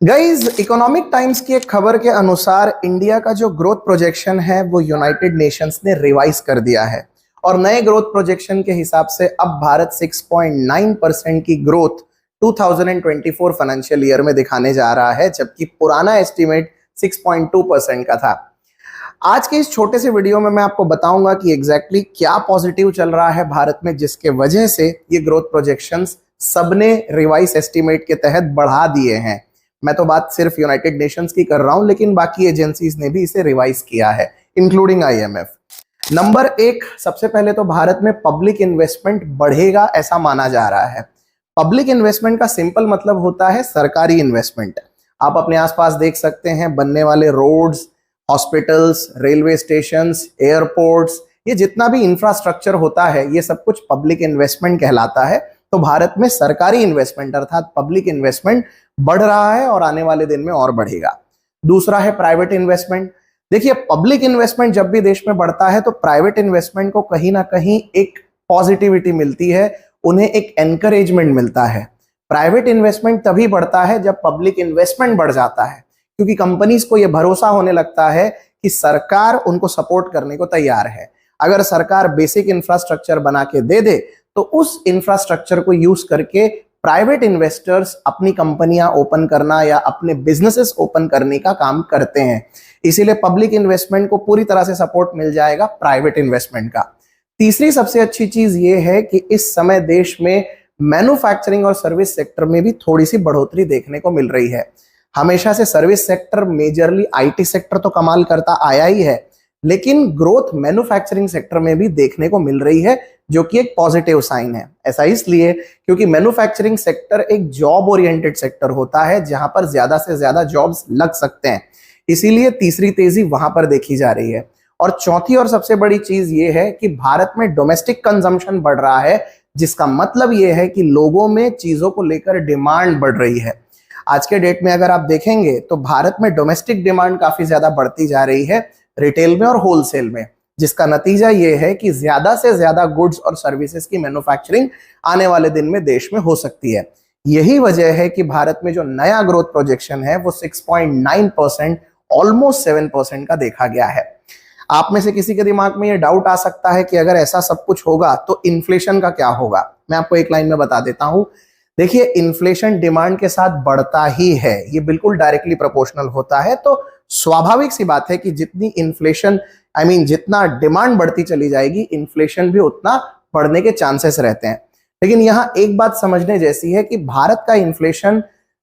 Guys, economic times की एक खबर के अनुसार इंडिया का जो ग्रोथ प्रोजेक्शन है वो यूनाइटेड नेशंस ने रिवाइज कर दिया है और नए ग्रोथ प्रोजेक्शन के हिसाब से अब भारत 6.9% की ग्रोथ 2024 फाइनेंशियल ईयर में दिखाने जा रहा है, जबकि पुराना एस्टीमेट 6.2% का था। आज के इस छोटे से वीडियो में मैं आपको बताऊंगा कि एग्जैक्टली क्या पॉजिटिव चल रहा है भारत में, जिसके वजह से ये ग्रोथ प्रोजेक्शंस सबने रिवाइज एस्टीमेट के तहत बढ़ा दिए हैं। मैं तो बात सिर्फ यूनाइटेड नेशंस की कर रहा हूं, लेकिन बाकी एजेंसीज ने भी इसे रिवाइज किया है, इंक्लूडिंग आईएमएफ। नंबर एक, सबसे पहले तो भारत में पब्लिक इन्वेस्टमेंट बढ़ेगा ऐसा माना जा रहा है। पब्लिक इन्वेस्टमेंट का सिंपल मतलब होता है सरकारी इन्वेस्टमेंट। आप अपने आसपास देख सकते हैं, बनने वाले roads, hospitals, railway stations, airports, ये जितना भी इंफ्रास्ट्रक्चर होता है ये सब कुछ पब्लिक इन्वेस्टमेंट कहलाता है। तो भारत में सरकारी इन्वेस्टमेंट अर्थात पब्लिक इन्वेस्टमेंट बढ़ रहा है और आने वाले दिन में और बढ़ेगा। दूसरा है प्राइवेट इन्वेस्टमेंट। देखिए, पब्लिक इन्वेस्टमेंट जब भी देश में बढ़ता है तो प्राइवेट इन्वेस्टमेंट को कहीं ना कहीं एक पॉजिटिविटी मिलती है, उन्हें एक एनकरेजमेंट मिलता है। प्राइवेट इन्वेस्टमेंट तभी बढ़ता है जब पब्लिक इन्वेस्टमेंट बढ़ जाता है, क्योंकि कंपनीज को यह भरोसा होने लगता है कि सरकार उनको सपोर्ट करने को तैयार है। अगर सरकार बेसिक इंफ्रास्ट्रक्चर बना के दे दे तो उस इंफ्रास्ट्रक्चर को यूज करके प्राइवेट इन्वेस्टर्स अपनी कंपनियां ओपन करना या अपने बिजनेसेस ओपन करने का काम करते हैं। इसीलिए पब्लिक इन्वेस्टमेंट को पूरी तरह से सपोर्ट मिल जाएगा प्राइवेट इन्वेस्टमेंट का। तीसरी सबसे अच्छी चीज ये है कि इस समय देश में मैन्युफैक्चरिंग और सर्विस सेक्टर में भी थोड़ी सी बढ़ोतरी देखने को मिल रही है। हमेशा से service sector, majorly IT sector तो कमाल करता आया ही है, लेकिन ग्रोथ मैन्युफैक्चरिंग सेक्टर में भी देखने को मिल रही है, जो कि एक पॉजिटिव साइन है। ऐसा इसलिए क्योंकि मैन्युफैक्चरिंग सेक्टर एक जॉब ओरिएंटेड सेक्टर होता है, जहां पर ज्यादा से ज्यादा जॉब्स लग सकते हैं। इसीलिए तीसरी तेजी वहां पर देखी जा रही है। और चौथी और सबसे बड़ी चीज ये है कि भारत में डोमेस्टिक कंजम्पशन बढ़ रहा है, जिसका मतलब ये है कि लोगों में चीजों को लेकर डिमांड बढ़ रही है। आज के डेट में अगर आप देखेंगे तो भारत में डोमेस्टिक डिमांड काफी ज्यादा बढ़ती जा रही है, रिटेल में और होलसेल में, जिसका नतीजा ये है कि ज्यादा से ज्यादा गुड्स और सर्विसेज की मैन्युफैक्चरिंग आने वाले दिन में देश में हो सकती है। यही वजह है कि भारत में जो नया ग्रोथ प्रोजेक्शन है वो 6.9%, ऑलमोस्ट 7% का देखा गया है। आप में से किसी के दिमाग में ये डाउट आ सकता है कि अगर ऐसा सब कुछ होगा तो इन्फ्लेशन का क्या होगा। मैं आपको एक लाइन में बता देता हूं। देखिए, इन्फ्लेशन डिमांड के साथ बढ़ता ही है, ये बिल्कुल डायरेक्टली प्रोपोर्शनल होता है। तो स्वाभाविक सी बात है कि जितनी इन्फ्लेशन जितना डिमांड बढ़ती चली जाएगी, इन्फ्लेशन भी उतना बढ़ने के चांसेस रहते हैं। लेकिन यहां एक बात समझने जैसी है कि भारत का इन्फ्लेशन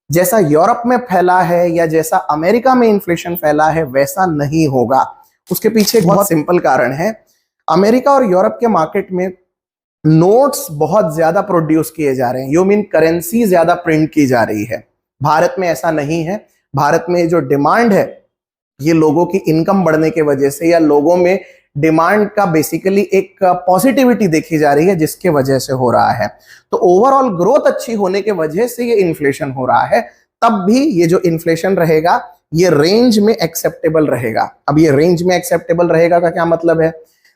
जैसा यूरोप में फैला है या जैसा अमेरिका में इन्फ्लेशन फैला है वैसा नहीं होगा। उसके पीछे एक बहुत सिंपल कारण है। अमेरिका और यूरोप के मार्केट में नोट्स बहुत ज्यादा प्रोड्यूस किए जा रहे हैं, यू मीन करेंसी ज्यादा प्रिंट की जा रही है। भारत में ऐसा नहीं है। भारत में जो डिमांड है ये लोगों की इनकम बढ़ने के वजह से या लोगों में डिमांड का बेसिकली एक पॉजिटिविटी देखी जा रही है, जिसके वजह से हो रहा है। तो ओवरऑल ग्रोथ अच्छी होने के वजह से ये इन्फ्लेशन हो रहा है। तब भी ये जो इन्फ्लेशन रहेगा ये रेंज में एक्सेप्टेबल रहेगा। अब ये रेंज में एक्सेप्टेबल रहेगा का क्या मतलब है?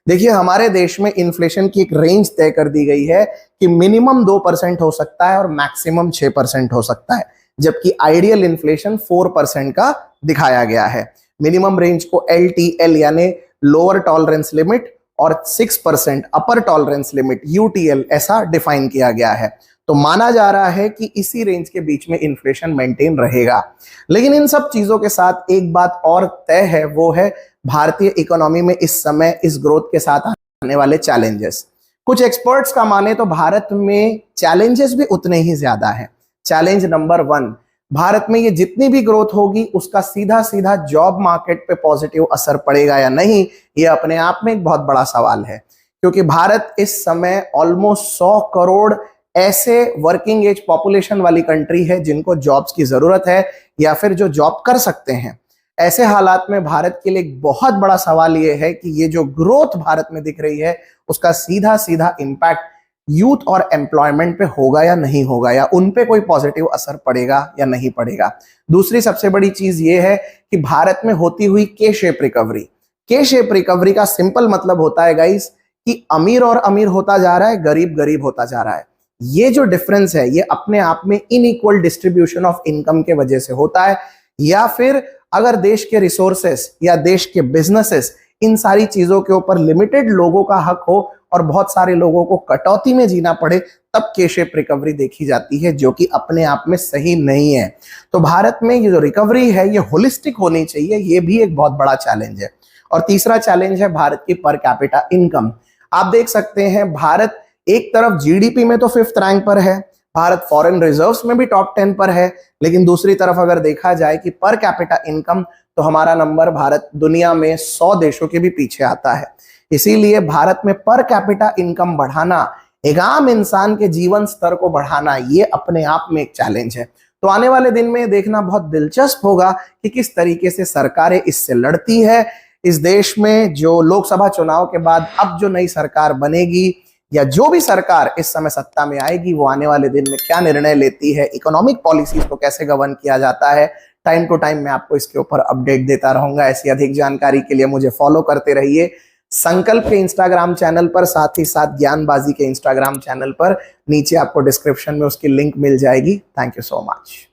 देखिए, हमारे देश में इन्फ्लेशन की एक रेंज तय कर दी गई है कि मिनिमम 2% हो सकता है और मैक्सिमम 6% हो सकता है, जबकि आइडियल इन्फ्लेशन 4% का दिखाया गया है। मिनिमम रेंज को LTL यानी लोअर टॉलरेंस लिमिट और 6% अपर टॉलरेंस लिमिट UTL ऐसा डिफाइन किया गया है। तो माना जा रहा है कि इसी रेंज के बीच में इन्फ्लेशन मेंटेन रहेगा। लेकिन इन सब चीजों के साथ एक बात और तय है, वो है भारतीय इकोनॉमी में इस समय इस ग्रोथ के साथ आने वाले चैलेंजेस। कुछ एक्सपर्ट्स का माने तो भारत में चैलेंजेस भी उतने ही ज्यादा हैं। चैलेंज नंबर 1, भारत में ये जितनी भी ग्रोथ होगी उसका सीधा सीधा जॉब मार्केट पे पॉजिटिव असर पड़ेगा या नहीं, ये अपने आप में एक बहुत बड़ा सवाल है। क्योंकि भारत इस समय ऑलमोस्ट 100 करोड़ ऐसे वर्किंग एज पॉपुलेशन वाली कंट्री है जिनको जॉब्स की जरूरत है या फिर जो जॉब कर सकते हैं। ऐसे हालात में भारत के लिए एक बहुत बड़ा सवाल ये है कि ये जो ग्रोथ भारत में दिख रही है उसका सीधा सीधा इंपैक्ट यूथ और एम्प्लॉयमेंट पे होगा या नहीं होगा, या उन पे कोई पॉजिटिव असर पड़ेगा या नहीं पड़ेगा। दूसरी सबसे बड़ी चीज ये है कि भारत में होती हुई के शेप रिकवरी। के शेप रिकवरी का सिंपल मतलब होता है गाइस कि अमीर और अमीर होता जा रहा है, गरीब गरीब होता जा रहा है। ये जो डिफरेंस है ये अपने आप में इनइक्वल डिस्ट्रीब्यूशन ऑफ इनकम के वजह से होता है, या फिर अगर देश के रिसोर्सेस या देश के बिजनेसेस इन सारी चीजों के ऊपर लिमिटेड लोगों का हक हो और बहुत सारे लोगों को कटौती में जीना पड़े, तब के शेप रिकवरी देखी जाती है, जो कि अपने आप में सही नहीं है। तो भारत में ये जो रिकवरी है ये होलिस्टिक होनी चाहिए, ये भी एक बहुत बड़ा चैलेंज है। और तीसरा चैलेंज है भारत की पर कैपिटा इनकम। आप देख सकते हैं भारत एक तरफ जीडीपी में तो 5th रैंक पर है, भारत फॉरेन रिजर्व्स में भी टॉप 10 पर है, लेकिन दूसरी तरफ अगर देखा जाए कि पर कैपिटा इनकम, तो हमारा नंबर भारत दुनिया में 100 देशों के भी पीछे आता है। इसीलिए भारत में पर कैपिटा इनकम बढ़ाना, एक आम इंसान के जीवन स्तर को बढ़ाना, ये अपने आप में एक चैलेंज है। तो आने वाले दिन में देखना बहुत दिलचस्प होगा कि किस तरीके से सरकारें इससे लड़ती है। इस देश में जो लोकसभा चुनाव के बाद अब जो नई सरकार बनेगी, या जो भी सरकार इस समय सत्ता में आएगी, वो आने वाले दिन में क्या निर्णय लेती है, इकोनॉमिक पॉलिसीज को कैसे गवर्न किया जाता है, टाइम टू टाइम मैं आपको इसके ऊपर अपडेट देता रहूंगा। ऐसी अधिक जानकारी के लिए मुझे फॉलो करते रहिए संकल्प के इंस्टाग्राम चैनल पर, साथ ही साथ ज्ञानबाजी के इंस्टाग्राम चैनल पर। नीचे आपको डिस्क्रिप्शन में उसकी लिंक मिल जाएगी। Thank you so much.